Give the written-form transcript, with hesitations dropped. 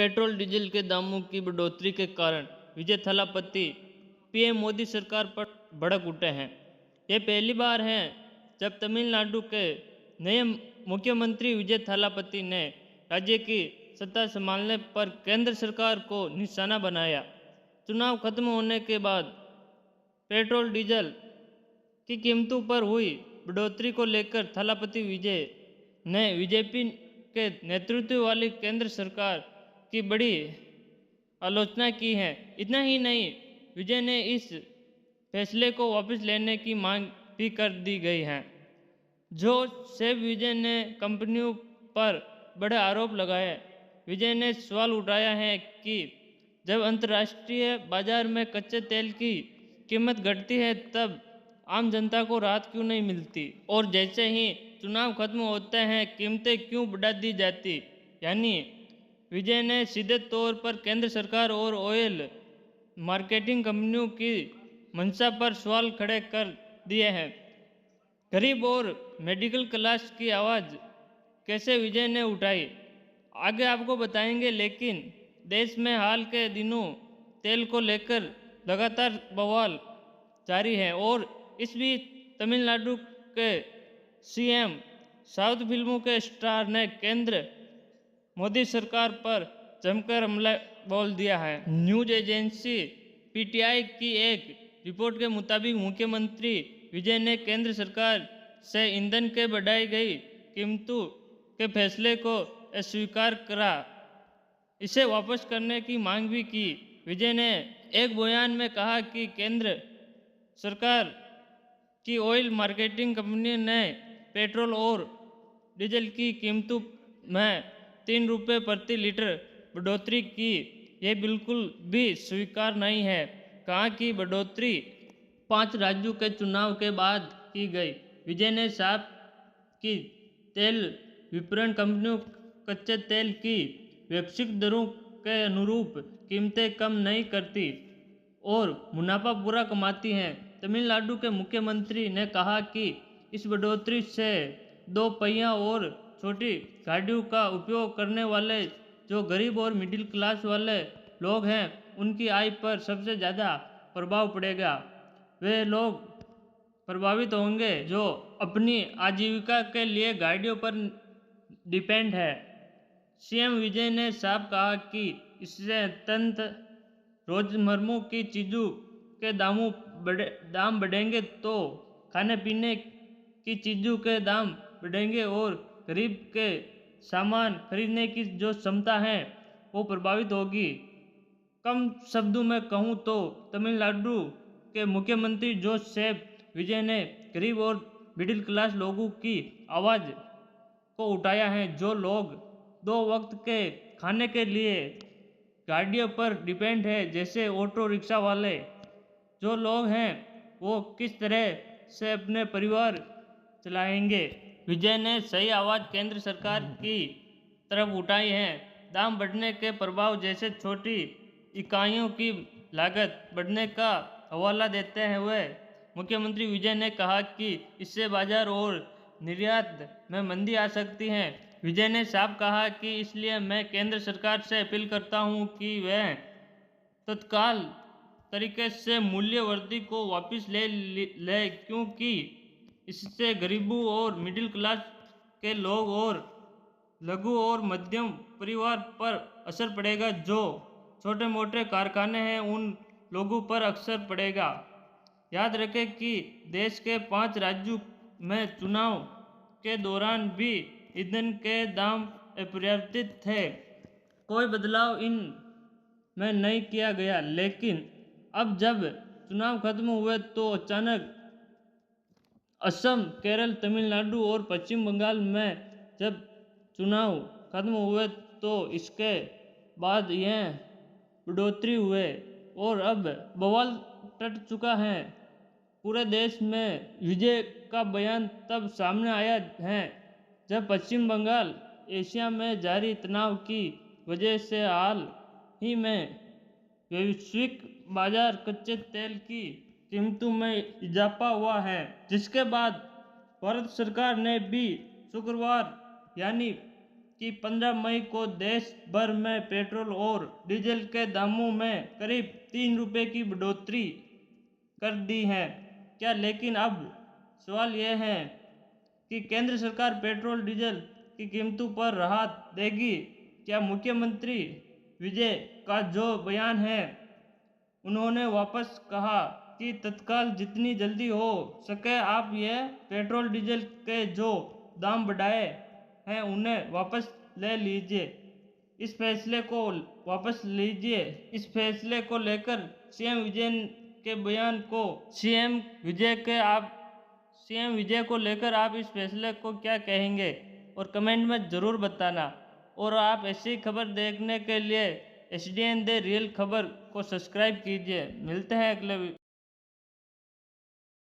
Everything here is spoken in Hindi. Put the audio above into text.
पेट्रोल डीजल के दामों की बढ़ोतरी के कारण विजय थालापति पीएम मोदी सरकार पर भड़क उठे हैं। यह पहली बार है जब तमिलनाडु के नए मुख्यमंत्री विजय थालापति ने राज्य की सत्ता संभालने पर केंद्र सरकार को निशाना बनाया। चुनाव खत्म होने के बाद पेट्रोल डीजल की कीमतों पर हुई बढ़ोतरी को लेकर थालापति विजय ने बीजेपी के नेतृत्व वाली केंद्र सरकार की बड़ी आलोचना की है। इतना ही नहीं, विजय ने इस फैसले को वापस लेने की मांग भी कर दी गई है। जो सेब विजय ने कंपनियों पर बड़े आरोप लगाए। विजय ने सवाल उठाया है कि जब अंतर्राष्ट्रीय बाजार में कच्चे तेल की कीमत घटती है तब आम जनता को राहत क्यों नहीं मिलती, और जैसे ही चुनाव खत्म होते हैं कीमतें क्यों बढ़ा दी जाती। यानी विजय ने सीधे तौर पर केंद्र सरकार और ऑयल मार्केटिंग कंपनियों की मंशा पर सवाल खड़े कर दिए हैं। गरीब और मिडिल क्लास की आवाज़ कैसे विजय ने उठाई, आगे आपको बताएंगे। लेकिन देश में हाल के दिनों तेल को लेकर लगातार बवाल जारी है और इस बीच तमिलनाडु के सीएम साउथ फिल्मों के स्टार ने केंद्र मोदी सरकार पर जमकर हमला बोल दिया है। न्यूज एजेंसी पीटीआई की एक रिपोर्ट के मुताबिक मुख्यमंत्री विजय ने केंद्र सरकार से ईंधन के बढ़ाई गई कीमतों के फैसले को अस्वीकार करा, इसे वापस करने की मांग भी की। विजय ने एक बयान में कहा कि केंद्र सरकार की ऑयल मार्केटिंग कंपनी ने पेट्रोल और डीजल की कीमतों में 3 रुपये प्रति लीटर बढ़ोतरी की, यह बिल्कुल भी स्वीकार नहीं है। कहा कि बढ़ोतरी 5 राज्यों के चुनाव के बाद की गई। विजय ने साफ की तेल विपणन कंपनियों कच्चे तेल की वैश्विक दरों के अनुरूप कीमतें कम नहीं करती और मुनाफा पूरा कमाती हैं। तमिलनाडु के मुख्यमंत्री ने कहा कि इस बढ़ोतरी से 2 पहिया और छोटी गाड़ियों का उपयोग करने वाले जो गरीब और मिडिल क्लास वाले लोग हैं उनकी आय पर सबसे ज़्यादा प्रभाव पड़ेगा। वे लोग प्रभावित होंगे जो अपनी आजीविका के लिए गाड़ियों पर डिपेंड है। सीएम विजय ने साफ कहा कि इससे अत्यंत रोजमर्रा की चीज़ों के दाम बढ़ेंगे तो खाने पीने की चीज़ों के दाम बढ़ेंगे और गरीब के सामान खरीदने की जो क्षमता है वो प्रभावित होगी। कम शब्दों में कहूँ तो तमिलनाडु के मुख्यमंत्री जोसेफ विजय ने गरीब और मिडिल क्लास लोगों की आवाज़ को उठाया है, जो लोग 2 वक्त के खाने के लिए गाड़ियों पर डिपेंड है, जैसे ऑटो रिक्शा वाले जो लोग हैं वो किस तरह से अपने परिवार चलाएंगे। विजय ने सही आवाज़ केंद्र सरकार की तरफ उठाई है। दाम बढ़ने के प्रभाव जैसे छोटी इकाइयों की लागत बढ़ने का हवाला देते हुए मुख्यमंत्री विजय ने कहा कि इससे बाजार और निर्यात में मंदी आ सकती है। विजय ने साफ कहा कि इसलिए मैं केंद्र सरकार से अपील करता हूं कि वह तत्काल तरीके से मूल्य वृद्धि को वापस ले क्योंकि इससे गरीबों और मिडिल क्लास के लोग और लघु और मध्यम परिवार पर असर पड़ेगा। जो छोटे मोटे कारखाने हैं उन लोगों पर असर पड़ेगा। याद रखें कि देश के 5 राज्यों में चुनाव के दौरान भी ईंधन के दाम अपरिवर्तित थे, कोई बदलाव इन में नहीं किया गया। लेकिन अब जब चुनाव खत्म हुए तो अचानक असम, केरल, तमिलनाडु और पश्चिम बंगाल में जब चुनाव खत्म हुए तो इसके बाद यह बढ़ोतरी हुए और अब बवाल टट चुका है। पूरे देश में विजय का बयान तब सामने आया है जब पश्चिम बंगाल एशिया में जारी तनाव की वजह से हाल ही में वैश्विक बाजार कच्चे तेल की कीमतों में इजाफा हुआ है, जिसके बाद भारत सरकार ने भी शुक्रवार यानी कि 15 मई को देश भर में पेट्रोल और डीजल के दामों में करीब 3 रुपये की बढ़ोतरी कर दी है। क्या लेकिन अब सवाल यह है कि केंद्र सरकार पेट्रोल डीजल की कीमतों पर राहत देगी? क्या मुख्यमंत्री विजय का जो बयान है, उन्होंने वापस कहा कि तत्काल जितनी जल्दी हो सके आप ये पेट्रोल डीजल के जो दाम बढ़ाए हैं उन्हें वापस ले लीजिए। इस फैसले को वापस लीजिए। इस फैसले को लेकर सीएम विजय के बयान को सीएम विजय को लेकर आप इस फैसले को क्या कहेंगे और कमेंट में ज़रूर बताना। और आप ऐसी खबर देखने के लिए SDN द रियल खबर को सब्सक्राइब कीजिए। मिलते हैं अगले